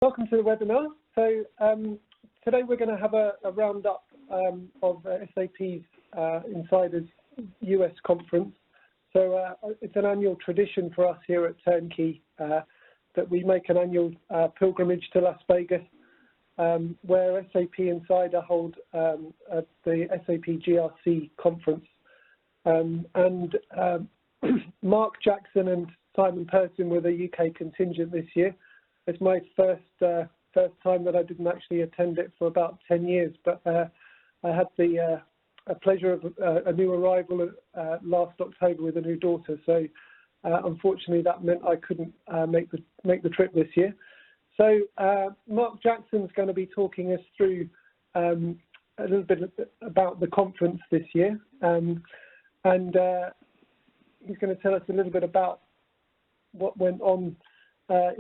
Welcome to the webinar. So today we're going to have a roundup of SAP's Insiders US conference. So it's an annual tradition for us here at Turnkey that we make an annual pilgrimage to Las Vegas, where SAP Insider hold the SAP GRC conference. Mark Jackson and Simon Person were the UK contingent this year. It's my first time that I didn't actually attend it for about 10 years, but I had the pleasure of a new arrival last October with a new daughter. So unfortunately, that meant I couldn't make the trip this year. So Mark Jackson's going to be talking us through a little bit about the conference this year, and he's going to tell us a little bit about what went on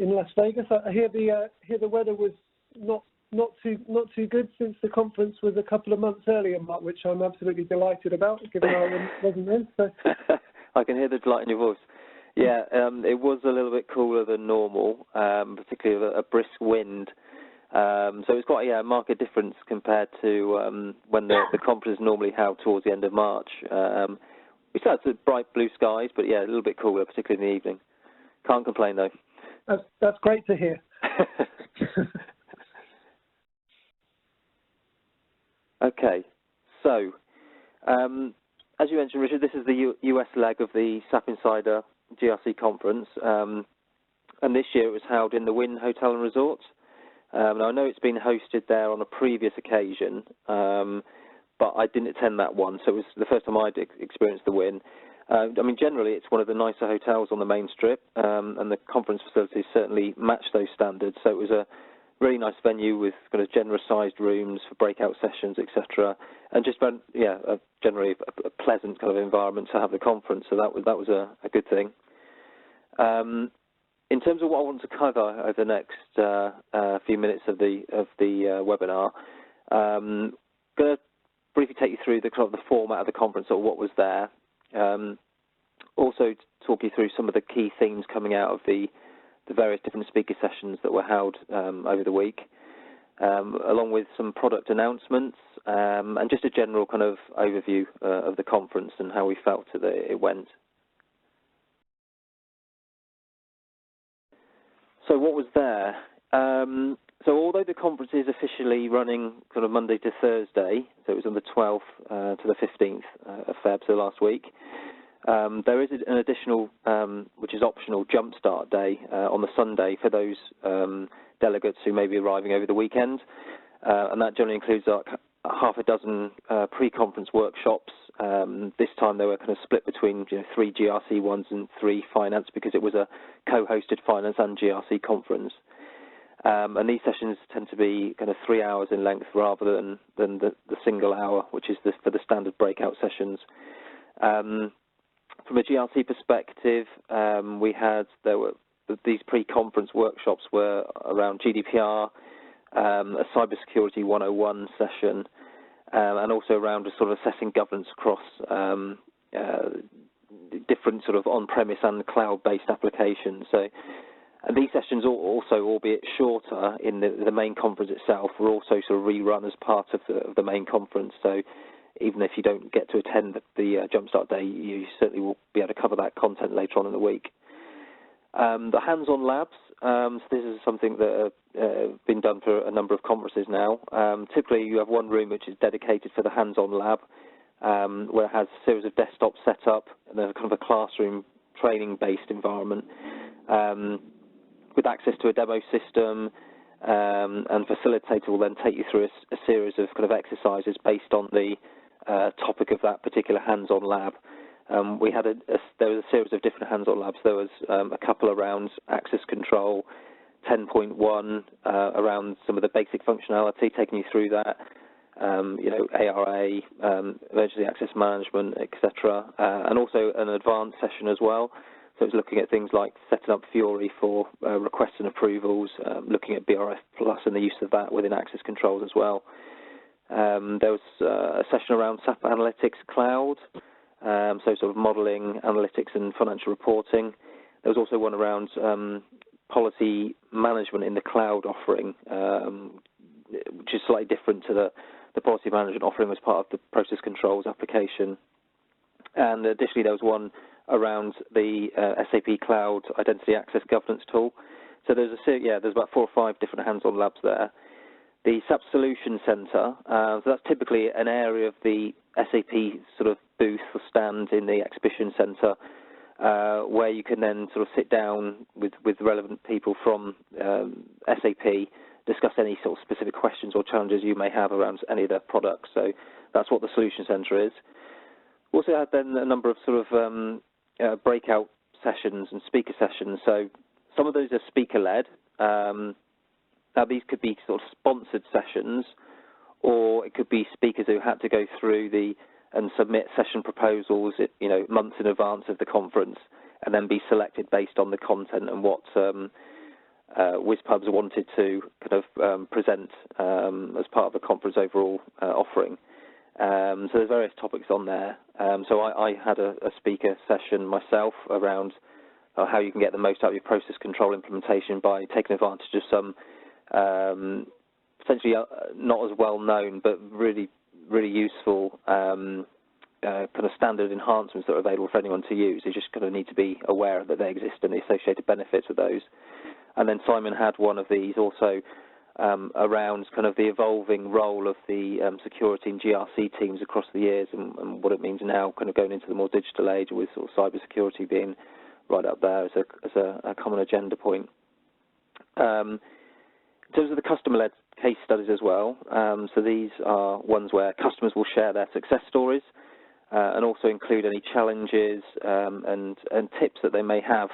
in Las Vegas. I hear the weather was not too good since the conference was a couple of months earlier, Mark, which I'm absolutely delighted about, given I wasn't there. So. I can hear the delight in your voice. Yeah, it was a little bit cooler than normal, particularly a brisk wind. So it's quite a marked difference compared to when the conference is normally held towards the end of March. We still had bright blue skies, but yeah, a little bit cooler, particularly in the evening. Can't complain though. That's great to hear. Okay, so as you mentioned, Richard, this is the US leg of the SAP Insider GRC conference, and this year it was held in the Wynn Hotel and Resort. Now I know it's been hosted there on a previous occasion, but I didn't attend that one, so it was the first time I'd experienced the Wynn. I mean, generally it's one of the nicer hotels on the main strip, and the conference facilities certainly match those standards. So it was a really nice venue with kind of generous-sized rooms for breakout sessions, etc., and just generally a pleasant kind of environment to have the conference. So that was a good thing. In terms of what I want to cover over the next few minutes of the webinar, I'm going to briefly take you through the format of the conference or what was there. Also talk you through some of the key themes coming out of the various different speaker sessions that were held over the week, along with some product announcements and just a general kind of overview of the conference and how we felt that it went. So what was there? So although the conference is officially running kind of Monday to Thursday, so it was on the 12th to the 15th of Feb, so last week, there is an additional, which is optional, jumpstart day on the Sunday for those delegates who may be arriving over the weekend, and that generally includes half a dozen pre-conference workshops. This time they were kind of split between 3 GRC ones and 3 finance, because it was a co-hosted finance and GRC conference. And these sessions tend to be kind of 3 hours in length rather than the single hour, which is for the standard breakout sessions. From a GRC perspective, these pre-conference workshops were around GDPR, a cybersecurity 101 session, and also around sort of assessing governance across different sort of on-premise and cloud-based applications. So. And these sessions also, albeit shorter in the main conference itself, were also sort of rerun as part of the main conference. So even if you don't get to attend the Jumpstart Day, you certainly will be able to cover that content later on in the week. The hands-on labs, so this is something that has been done for a number of conferences now. Typically you have one room which is dedicated for the hands-on lab, where it has a series of desktops set up, and there's kind of a classroom training-based environment. With access to a demo system, and facilitator will then take you through a series of kind of exercises based on the topic of that particular hands-on lab. There was a series of different hands-on labs. There was a couple around access control, 10.1 around some of the basic functionality, taking you through that, ARA, emergency access management, etc., and also an advanced session as well. So it's looking at things like setting up Fiori for requests and approvals, looking at BRF Plus and the use of that within access controls as well. There was a session around SAP Analytics Cloud, so sort of modeling, analytics and financial reporting. There was also one around policy management in the cloud offering, which is slightly different to the policy management offering as part of the process controls application. And additionally, there was one around the SAP Cloud Identity Access Governance tool. So there's about 4 or 5 different hands-on labs there. The SAP Solution Center, so that's typically an area of the SAP sort of booth or stand in the exhibition center, where you can then sort of sit down with relevant people from SAP, discuss any sort of specific questions or challenges you may have around any of their products. So that's what the Solution Center is. We also had then a number of sort of breakout sessions and speaker sessions. So some of those are speaker-led. Now, these could be sort of sponsored sessions, or it could be speakers who had to go through and submit session proposals, months in advance of the conference, and then be selected based on the content and what WizPubs wanted to kind of present as part of the conference overall offering. So there's various topics on there. So I had a speaker session myself around how you can get the most out of your process control implementation by taking advantage of some potentially not as well known but really useful kind of standard enhancements that are available for anyone to use. You just kind of need to be aware that they exist and the associated benefits of those. And then Simon had one of these also around kind of the evolving role of the security and GRC teams across the years and what it means now kind of going into the more digital age with sort of cybersecurity being right up there as a common agenda point. In terms of the customer-led case studies as well, so these are ones where customers will share their success stories and also include any challenges and tips that they may have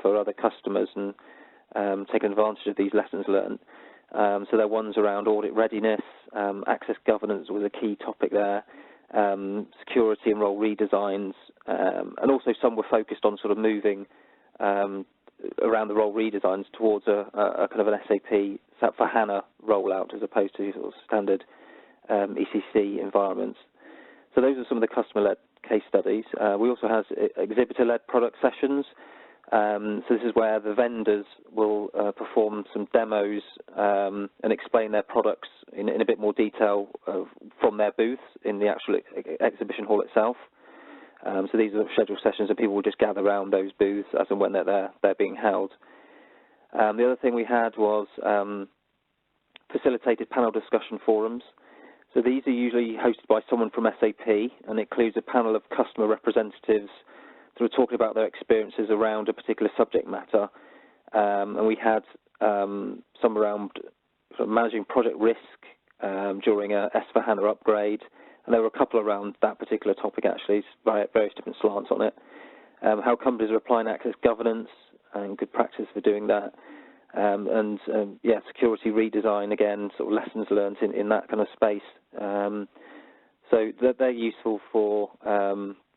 for other customers and taking advantage of these lessons learned. So there are ones around audit readiness, access governance was a key topic there, security and role redesigns, and also some were focused on sort of moving around the role redesigns towards a kind of an SAP for HANA rollout as opposed to sort of standard ECC environments. So those are some of the customer-led case studies. We also have exhibitor-led product sessions. So this is where the vendors will perform some demos and explain their products in a bit more detail from their booths in the actual exhibition hall itself. So these are scheduled sessions and people will just gather around those booths as and when they're being held. The other thing we had was facilitated panel discussion forums. So these are usually hosted by someone from SAP and it includes a panel of customer representatives sort of talking about their experiences around a particular subject matter. And we had some around sort of managing project risk during a S4HANA upgrade. And there were a couple around that particular topic, actually, various different slants on it. How companies are applying access governance and good practice for doing that. Security redesign, again, sort of lessons learned in that kind of space. So they're useful for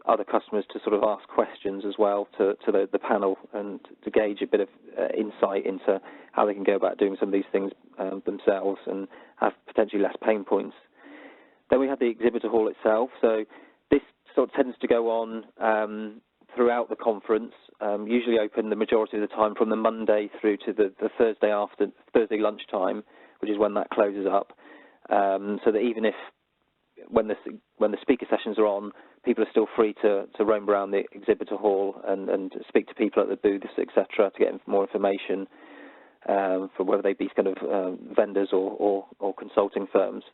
other customers to sort of ask questions as well to the panel and to gauge a bit of insight into how they can go about doing some of these things themselves and have potentially less pain points. Then we had the exhibitor hall itself. So this sort of tends to go on throughout the conference, usually open the majority of the time from the Monday through to the Thursday lunchtime, which is when that closes up. So that even if when the speaker sessions are on, people are still free to roam around the exhibitor hall and speak to people at the booths, etc., to get more information from whether they be kind of vendors or consulting firms.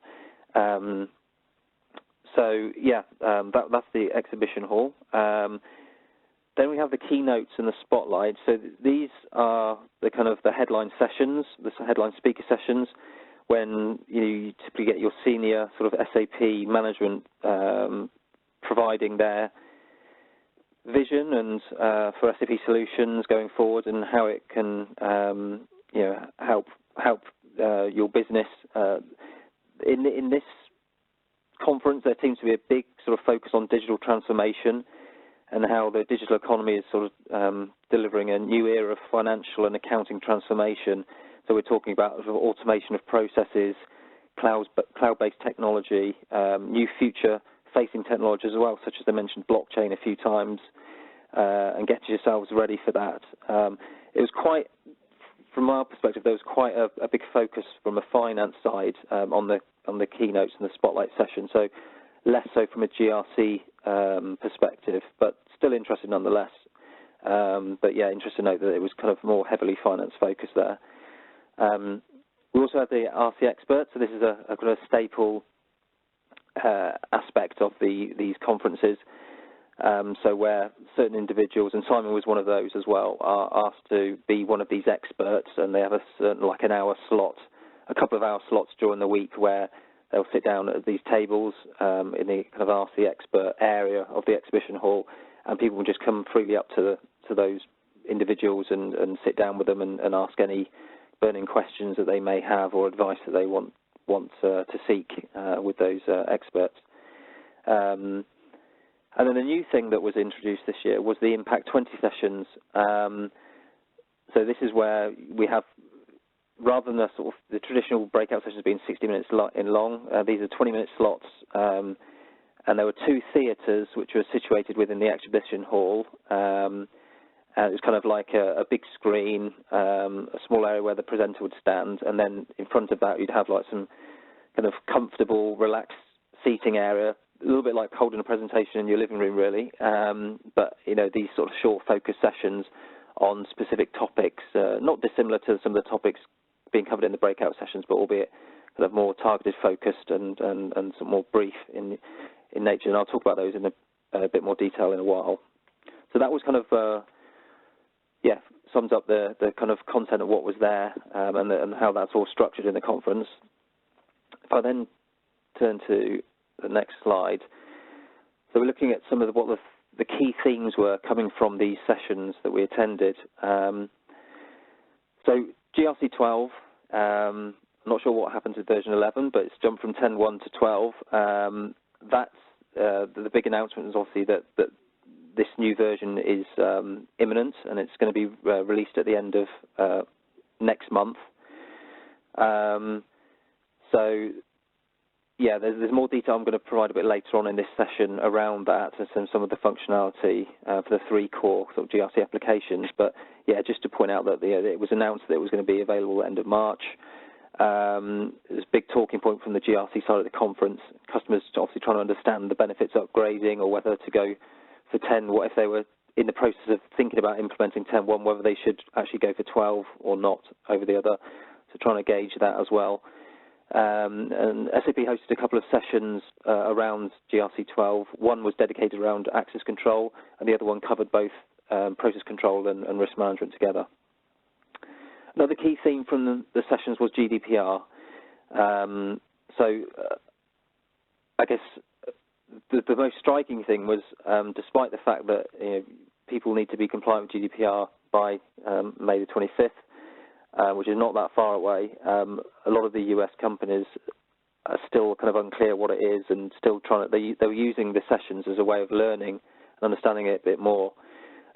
That's the exhibition hall. Then we have the keynotes and the spotlight. So these are the kind of the headline sessions, the headline speaker sessions, when you typically get your senior sort of SAP management providing their vision and for SAP solutions going forward and how it can help your business. In this conference, there seems to be a big sort of focus on digital transformation and how the digital economy is sort of delivering a new era of financial and accounting transformation. So we're talking about sort of automation of processes, cloud-based technology, new future-facing technologies as well, such as they mentioned blockchain a few times, and get yourselves ready for that. It was quite from our perspective, there was quite a big focus from a finance side on the keynotes and the spotlight session. So less so from a GRC perspective, but still interested nonetheless. But yeah, interesting to note that it was kind of more heavily finance focused there. We also had the RC experts, so this is a kind of staple aspect of these conferences. So where certain individuals, and Simon was one of those as well, are asked to be one of these experts, and they have a certain, like an hour slot, a couple of hour slots during the week where they'll sit down at these tables in the kind of RC expert area of the exhibition hall, and people will just come freely up to those individuals and sit down with them and ask any burning questions that they may have or advice that they want to seek with those experts. And then a new thing that was introduced this year was the Impact 20 sessions. So this is where we have, rather than the traditional breakout sessions being 60 minutes in long, these are 20-minute slots. And there were two theatres which were situated within the exhibition hall. It was kind of like a big screen, a small area where the presenter would stand, and then in front of that you'd have like some kind of comfortable, relaxed seating area, a little bit like holding a presentation in your living room, really. But you know, these sort of short focus sessions on specific topics, not dissimilar to some of the topics being covered in the breakout sessions, but albeit kind of more targeted, focused, and some more brief in nature. And I'll talk about those in a bit more detail in a while. So that was kind of sums up the kind of content of what was there and how that's all structured in the conference. If I then turn to the next slide, so we're looking at some of what the key themes were coming from these sessions that we attended. So GRC 12, I'm not sure what happens with version 11, but it's jumped from 10.1 to 12. That's the big announcement is obviously that this new version is imminent, and it's going to be released at the end of next month. So yeah, there's more detail I'm going to provide a bit later on in this session around that and some of the functionality for the three core sort of GRC applications. But yeah, just to point out that it was announced that it was going to be available at the end of March. There's a big talking point from the GRC side of the conference. Customers obviously trying to understand the benefits of upgrading or whether to go for 10, what if they were in the process of thinking about implementing 10.1, whether they should actually go for 12 or not over the other. So trying to gauge that as well. And SAP hosted a couple of sessions around GRC 12. One was dedicated around access control, and the other one covered both process control and risk management together. Another key theme from the sessions was GDPR. I guess the most striking thing was, despite the fact that people need to be compliant with GDPR by May the 25th, which is not that far away, a lot of the US companies are still kind of unclear what it is and still trying to, they were using the sessions as a way of learning and understanding it a bit more.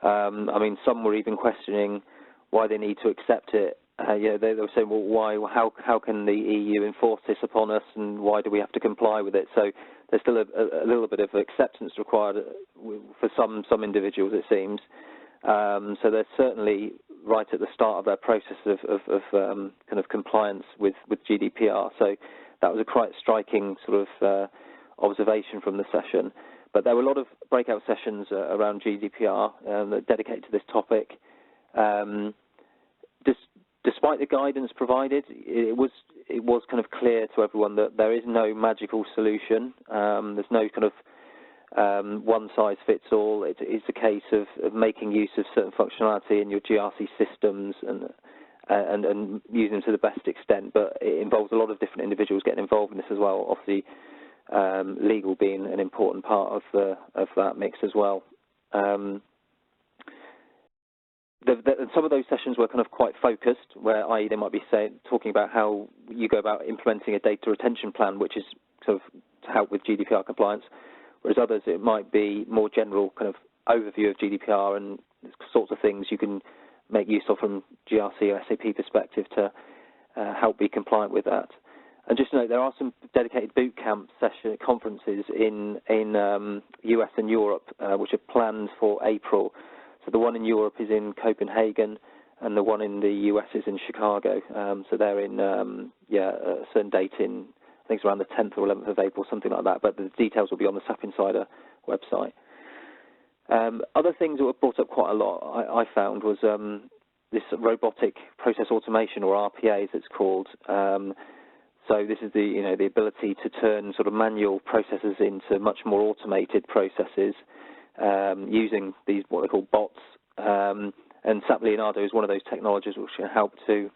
I mean, some were even questioning why they need to accept it. They were saying, well, how can the EU enforce this upon us, and why do we have to comply with it? So there's still a little bit of acceptance required for some individuals, it seems. So they're certainly right at the start of their process of kind of compliance with GDPR. So that was a quite striking sort of observation from the session. But there were a lot of breakout sessions around GDPR dedicated to this topic. Despite the guidance provided, it was kind of clear to everyone that there is no magical solution. There's no kind of one-size-fits-all. It's a case of making use of certain functionality in your GRC systems and using them to the best extent. But it involves a lot of different individuals getting involved in this as well. Obviously, legal being an important part of that mix as well. Some of those sessions were kind of quite focused, where i.e. they might be talking about how you go about implementing a data retention plan, which is sort of to help with GDPR compliance, whereas others it might be more general kind of overview of GDPR and sorts of things you can make use of from GRC or SAP perspective to help be compliant with that. And just to note, there are some dedicated boot camp conferences in US and Europe, which are planned for April. So the one in Europe is in Copenhagen, and the one in the US is in Chicago. So they're in a certain date in, I think it's around the 10th or 11th of April, something like that. But the details will be on the SAP Insider website. Other things that were brought up quite a lot, I found, was this robotic process automation, or RPA as it's called. So this is the ability to turn sort of manual processes into much more automated processes using these what they call bots. And SAP Leonardo is one of those technologies which can help to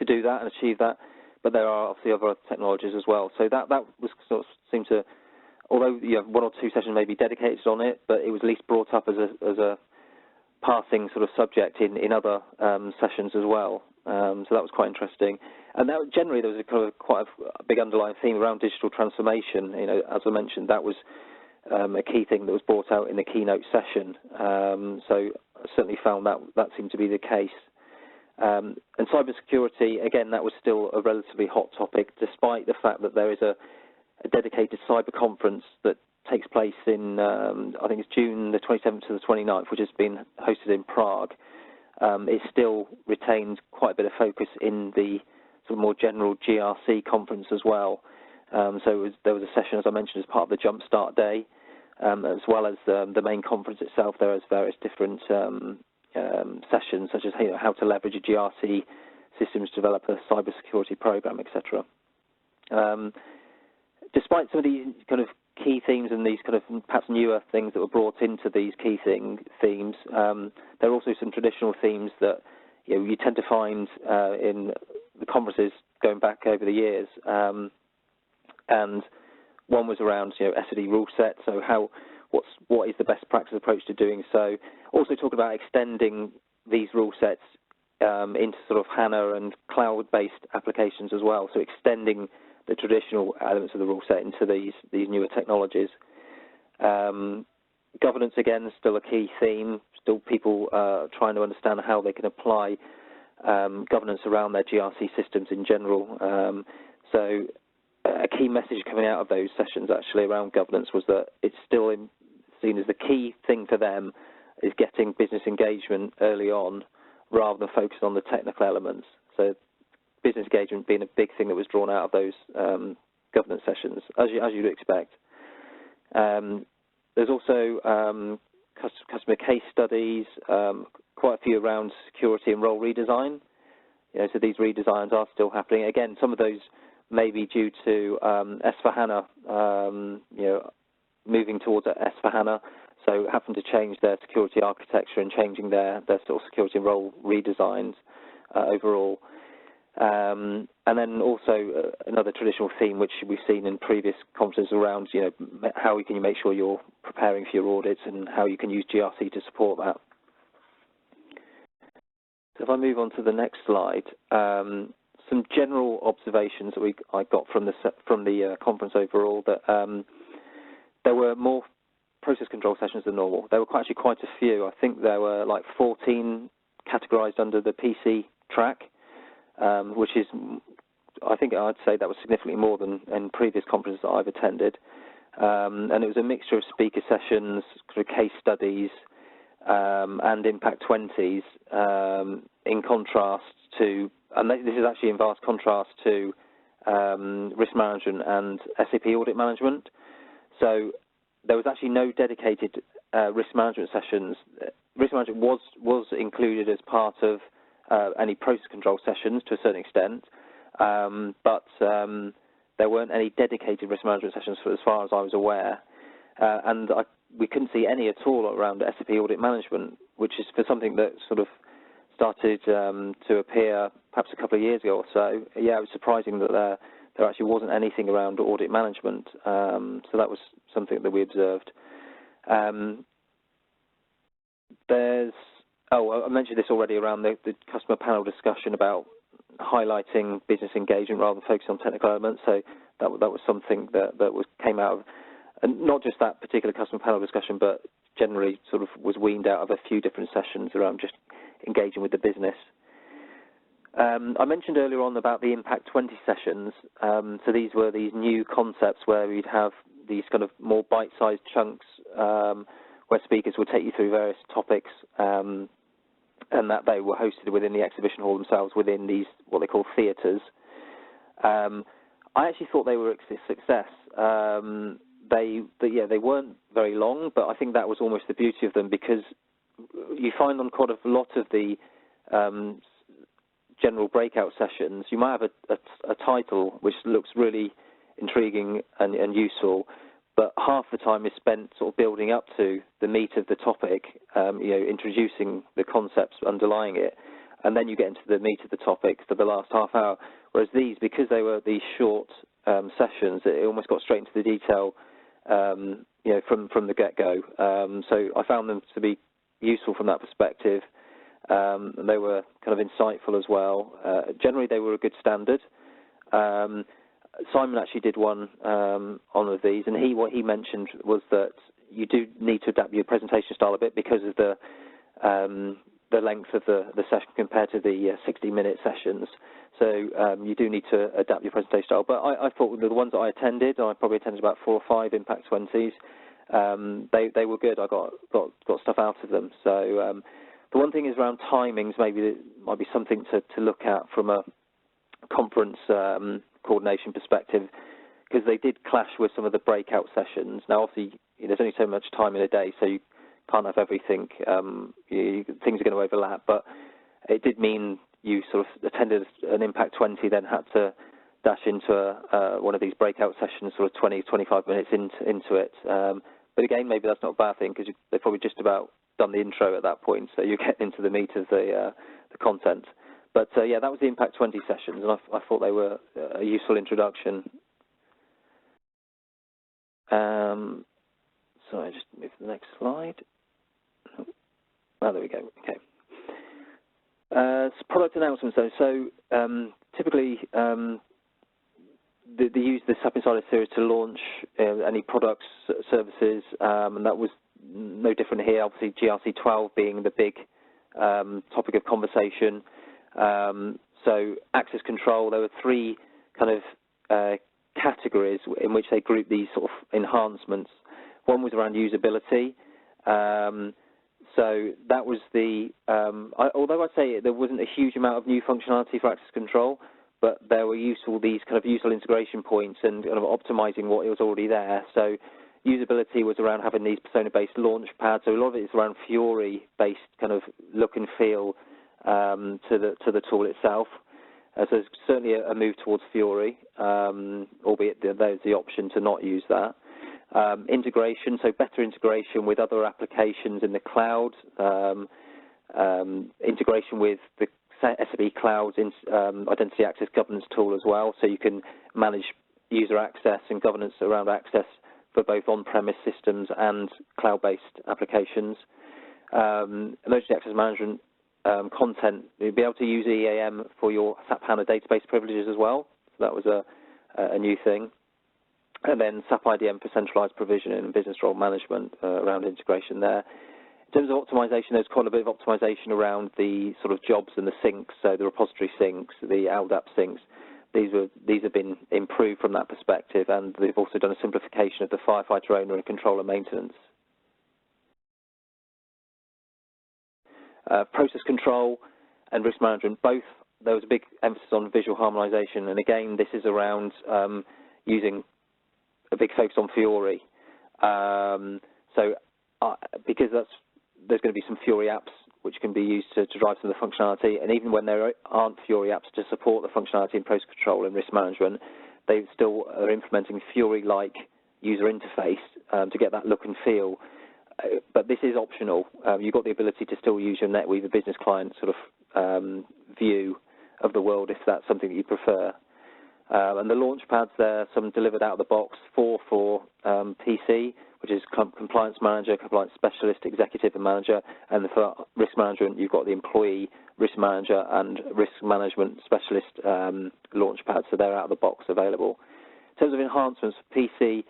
do that and achieve that. But there are obviously other technologies as well. So that was sort of seemed to, although one or two sessions may be dedicated on it, but it was at least brought up as a passing sort of subject in other sessions as well. So that was quite interesting. And that, generally, there was quite a big underlying theme around digital transformation. As I mentioned, that was a key thing that was brought out in the keynote session. So I certainly found that seemed to be the case. And cybersecurity, again, that was still a relatively hot topic, despite the fact that there is a dedicated cyber conference that takes place in, I think it's June the 27th to the 29th, which has been hosted in Prague. It still retained quite a bit of focus in the sort of more general GRC conference as well. So there was a session, as I mentioned, as part of the Jumpstart Day, as well as the main conference itself. There is various different sessions, such as how to leverage a GRC system to develop a cybersecurity program, etc. Despite some of these kind of key themes and these kind of perhaps newer things that were brought into these key themes, there are also some traditional themes that you tend to find in the conferences going back over the years. And one was around SAD rule set, so what is the best practice approach to doing so. Also talk about extending these rule sets into sort of HANA and cloud-based applications as well, so extending the traditional elements of the rule set into these newer technologies. Governance, again, is still a key theme. Still people trying to understand how they can apply governance around their GRC systems in general. So a key message coming out of those sessions actually around governance was that it's still seen as the key thing for them is getting business engagement early on rather than focusing on the technical elements. So business engagement being a big thing that was drawn out of those governance sessions, as you'd expect. There's also customer case studies, quite a few around security and role redesign. So these redesigns are still happening. Again, some of those may be due to S4HANA, moving towards S4HANA, so having to change their security architecture and changing their sort of security and role redesigns overall. And then also another traditional theme which we've seen in previous conferences around, how can you make sure you're preparing for your audits and how you can use GRC to support that. So if I move on to the next slide, some general observations that I got from the conference overall, that there were more process control sessions than normal. There were actually quite a few. I think there were like 14 categorized under the PC track, which is, I think I'd say that was significantly more than in previous conferences that I've attended. And it was a mixture of speaker sessions, sort of case studies, and Impact 20s, in contrast to, and this is actually in vast contrast to risk management and SAP audit management. So there was actually no dedicated risk management sessions. Risk management was included as part of any process control sessions to a certain extent, but there weren't any dedicated risk management sessions as far as I was aware. And we couldn't see any at all around SAP audit management, which is for something that sort of started to appear perhaps a couple of years ago or so. Yeah, it was surprising that there actually wasn't anything around audit management. So that was something that we observed. I mentioned this already around the customer panel discussion about highlighting business engagement rather than focusing on technical elements. So that was something that came out of, and not just that particular customer panel discussion, but generally sort of was weaned out of a few different sessions around just engaging with the business. I mentioned earlier on about the Impact 20 sessions. So these were these new concepts where we'd have these kind of more bite-sized chunks where speakers would take you through various topics, and that they were hosted within the exhibition hall themselves, within these what they call theatres. I actually thought they were a success. They weren't very long, but I think that was almost the beauty of them, because you find on quite a lot of the general breakout sessions, you might have a title which looks really intriguing and useful, but half the time is spent sort of building up to the meat of the topic, introducing the concepts underlying it, and then you get into the meat of the topic for the last half hour. Whereas these, because they were these short sessions, it almost got straight into the detail, from the get-go. So I found them to be useful from that perspective. They were kind of insightful as well. Generally, they were a good standard. Simon actually did one on one of these, and what he mentioned was that you do need to adapt your presentation style a bit because of the length of the session compared to the 60-minute sessions. So you do need to adapt your presentation style. But I thought the ones that I attended, I probably attended about 4 or 5 Impact 20s. They were good. I got stuff out of them. So the one thing is around timings. Maybe it might be something to look at from a conference coordination perspective, because they did clash with some of the breakout sessions. Now, obviously, there's only so much time in a day, so you can't have everything. Things are going to overlap, but it did mean you sort of attended an Impact 20, then had to dash into one of these breakout sessions, sort of 20, 25 minutes into it. But again, maybe that's not a bad thing, because they've probably just about done the intro at that point, so you're getting into the meat of the content. But yeah, that was the Impact 20 sessions, and I thought they were a useful introduction. So I just move to the next slide. Oh, there we go. Okay. Product announcements, though. So typically, they use the SAP Insider series to launch any products, services, and that was no different here. Obviously, GRC 12 being the big topic of conversation. So access control, there were 3 kind of categories in which they grouped these sort of enhancements. One was around usability. So that was although I'd say there wasn't a huge amount of new functionality for access control, but there were these kind of useful integration points and kind of optimizing what was already there. So usability was around having these persona-based launch pads. So a lot of it is around Fiori-based kind of look and feel to the tool itself. So there's certainly a move towards Fiori, albeit there's the option to not use that. Integration, so better integration with other applications in the cloud, integration with the SAP Cloud's identity access governance tool as well, so you can manage user access and governance around access for both on-premise systems and cloud-based applications. Emergency access management content, you'll be able to use EAM for your SAP HANA database privileges as well. So that was a new thing. And then SAP IDM for centralized provisioning and business role management around integration there. In terms of optimization, there's quite a bit of optimization around the sort of jobs and the syncs, so the repository syncs, the LDAP syncs. These have been improved from that perspective, and they've also done a simplification of the firefighter owner and controller maintenance. Process control and risk management, both, there was a big emphasis on visual harmonization, and again, this is around using a big focus on Fiori. Because there's going to be some Fiori apps which can be used to drive some of the functionality, and even when there aren't Fiori apps to support the functionality in process control and risk management, they still are implementing Fiori-like user interface to get that look and feel. But this is optional. You've got the ability to still use your NetWeaver business client sort of view of the world if that's something that you prefer. And the launch pads there, some delivered out of the box, 4 for PC, which is compliance manager, compliance specialist, executive and manager, and for risk management, you've got the employee risk manager and risk management specialist launch pads, so they're out of the box available. In terms of enhancements for PC,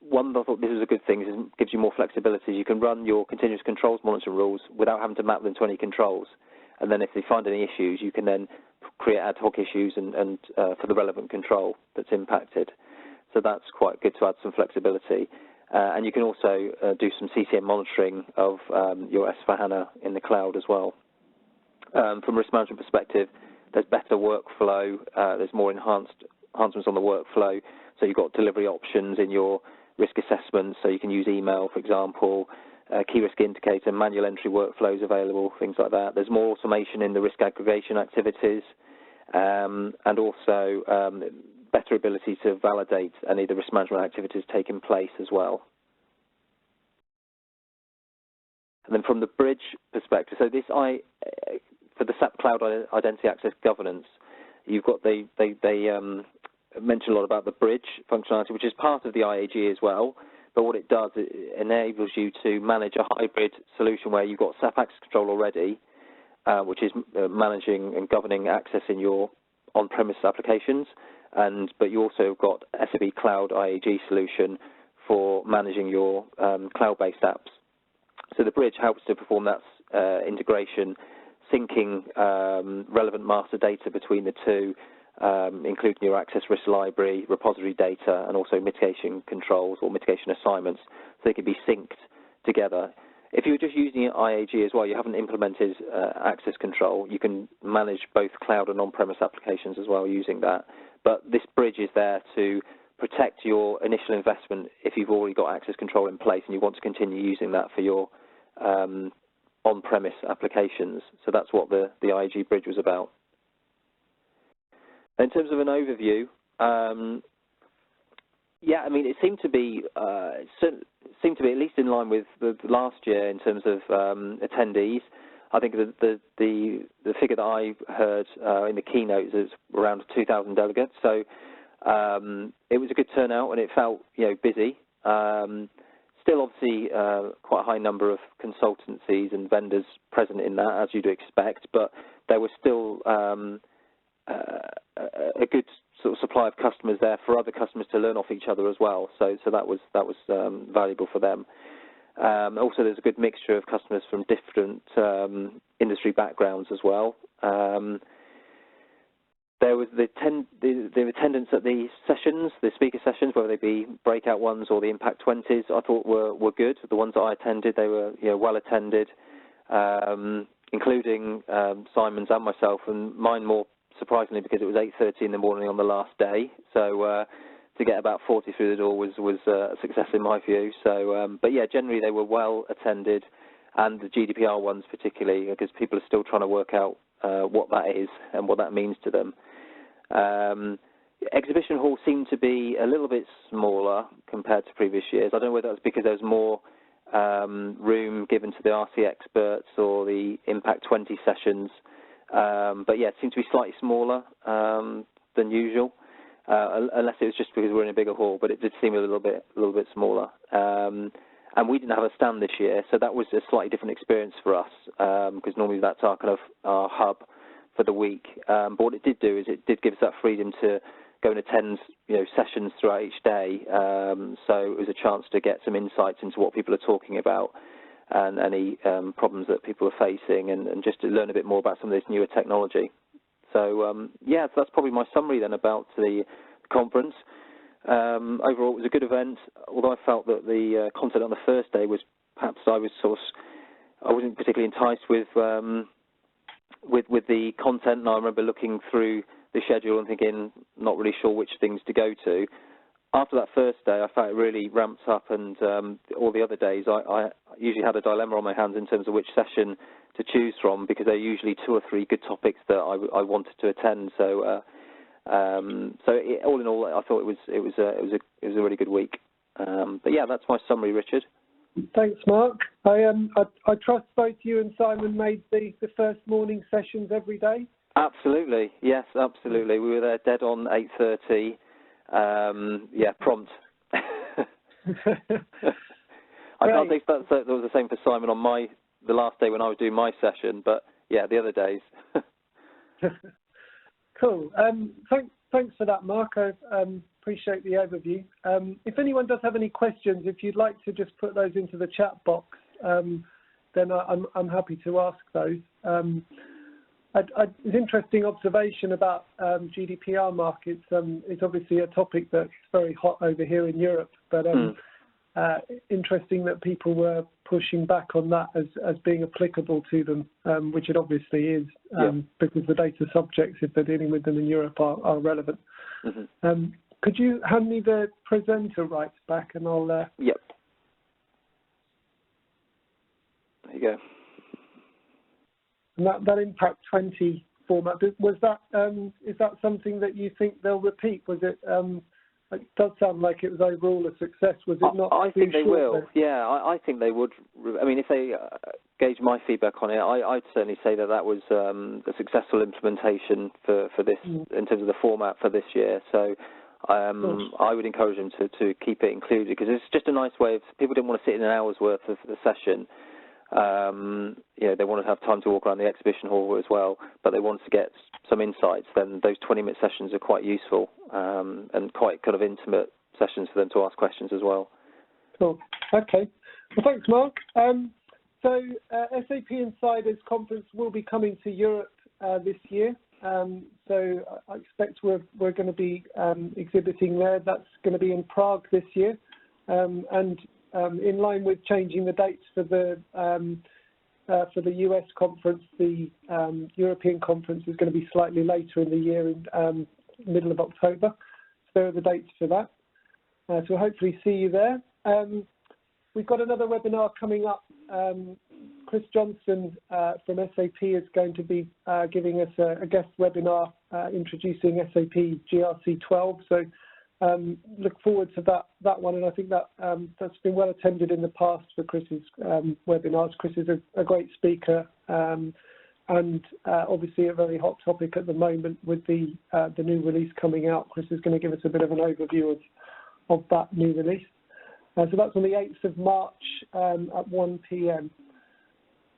one I thought this was a good thing, is it gives you more flexibility. You can run your continuous controls monitoring rules without having to map them to any controls. And then if they find any issues, you can then create ad hoc issues and for the relevant control that's impacted. So that's quite good to add some flexibility. And you can also do some CCM monitoring of your S/4HANA in the cloud as well. From a risk management perspective, there's better workflow, there's more enhancements on the workflow, so you've got delivery options in your risk assessments, so you can use email, for example, key risk indicator, manual entry workflows available, things like that. There's more automation in the risk aggregation activities, and also better ability to validate any of the risk management activities taking place as well. And then from the bridge perspective, so this for the SAP Cloud Identity Access Governance, you've got they mention a lot about the bridge functionality, which is part of the IAG as well. But what it does, it enables you to manage a hybrid solution where you've got SAP Access Control already, which is managing and governing access in your on-premise applications, but you also have got SAP Cloud IAG solution for managing your cloud-based apps. So the bridge helps to perform that integration, syncing relevant master data between the two, including your access risk library, repository data, and also mitigation controls or mitigation assignments, so they can be synced together. If you're just using IAG as well, you haven't implemented access control, you can manage both cloud and on-premise applications as well using that. But this bridge is there to protect your initial investment if you've already got access control in place and you want to continue using that for your on-premise applications. So that's what the IAG bridge was about. In terms of an overview, yeah, I mean, it seemed to be at least in line with the last year in terms of attendees. I think the figure that I heard in the keynotes is around 2,000 delegates. So it was a good turnout, and it felt busy. Still, obviously, quite a high number of consultancies and vendors present in that, as you'd expect. But there was still a good sort of supply of customers there for other customers to learn off each other as well. So that was valuable for them. Also, there's a good mixture of customers from different industry backgrounds as well. There was the attendance at the sessions, the speaker sessions, whether they be breakout ones or the Impact 20s, I thought were good. The ones that I attended, they were well attended, including Simon's and myself, and mine more surprisingly because it was 8:30 in the morning on the last day. So to get about 40 through the door was a success in my view. So, but yeah, generally they were well attended, and the GDPR ones particularly, because people are still trying to work out what that is and what that means to them. Exhibition hall seemed to be a little bit smaller compared to previous years. I don't know whether that's because there was more room given to the RC experts or the Impact 20 sessions, but yeah, it seemed to be slightly smaller than usual, unless it was just because we're in a bigger hall. But it did seem a little bit smaller. And we didn't have a stand this year, so that was a slightly different experience for us, because normally that's our kind of our hub for the week. But what it did do is it did give us that freedom to go and attend sessions throughout each day. So it was a chance to get some insights into what people are talking about and any problems that people are facing, and just to learn a bit more about some of this newer technology. So yeah, so that's probably my summary then about the conference. Overall, it was a good event, although I felt that the content on the first day was perhaps I wasn't particularly enticed with the content, and I remember looking through the schedule and thinking not really sure which things to go to. After that first day, I felt it really ramped up, and all the other days I usually had a dilemma on my hands in terms of which session to choose from, because there are usually 2 or 3 good topics that I wanted to attend. So all in all, I thought it was a really good week. But yeah, that's my summary, Richard. Thanks, Mark. I trust both you and Simon made the first morning sessions every day. Absolutely, yes, absolutely. We were there dead on 8:30. Yeah, prompt. I can't think that was the same for Simon on the last day when I was doing my session, but yeah, the other days. Cool. Thanks for that, Mark. I appreciate the overview. If anyone does have any questions, if you'd like to just put those into the chat box, then I'm happy to ask those. An interesting observation about GDPR, Mark. It's obviously a topic that's very hot over here in Europe, but interesting that people were pushing back on that as being applicable to them, which it obviously is, because the data subjects, if they're dealing with them in Europe, are relevant. Mm-hmm. Could you hand me the presenter rights back, and I'll... Yep. There you go. And that Impact 20 format, was that, is that something that you think they'll repeat? Was it... it does sound like it was overall a success. Was it not? I think they will. Yeah, I think they would. I mean, if they gauge my feedback on it, I'd certainly say that was a successful implementation for this in terms of the format for this year. So I would encourage them to keep it included, because it's just a nice way of, people didn't want to sit in an hour's worth of the session. They wanted to have time to walk around the exhibition hall as well, but they wanted to get some insights. Then those 20-minute sessions are quite useful, and quite kind of intimate sessions for them to ask questions as well. Cool. Okay. Well, thanks, Mark. So SAP Insiders Conference will be coming to Europe this year. So I expect we're going to be exhibiting there. That's going to be in Prague this year, and in line with changing the dates for the US conference, the European conference is going to be slightly later in the year, in middle of October. So there are the dates for that. So hopefully see you there. We've got another webinar coming up. Chris Johnson from SAP is going to be giving us a guest webinar introducing SAP GRC 12. So look forward to that one, and I think that's been well attended in the past for Chris's webinars. Chris is a great speaker, and obviously a very hot topic at the moment with the new release coming out. Chris is going to give us a bit of an overview of that new release. So that's on the 8th of March at 1 p.m.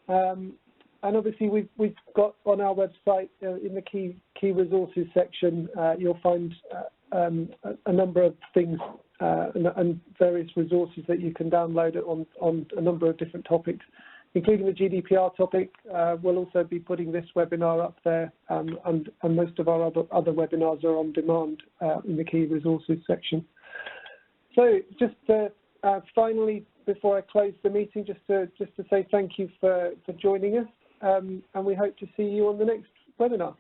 And obviously we've got on our website in the key resources section, you'll find a number of things and various resources that you can download on a number of different topics, including the GDPR topic. We'll also be putting this webinar up there, and most of our other webinars are on demand in the key resources section. So just finally, before I close the meeting, just to say thank you for joining us, and we hope to see you on the next webinar.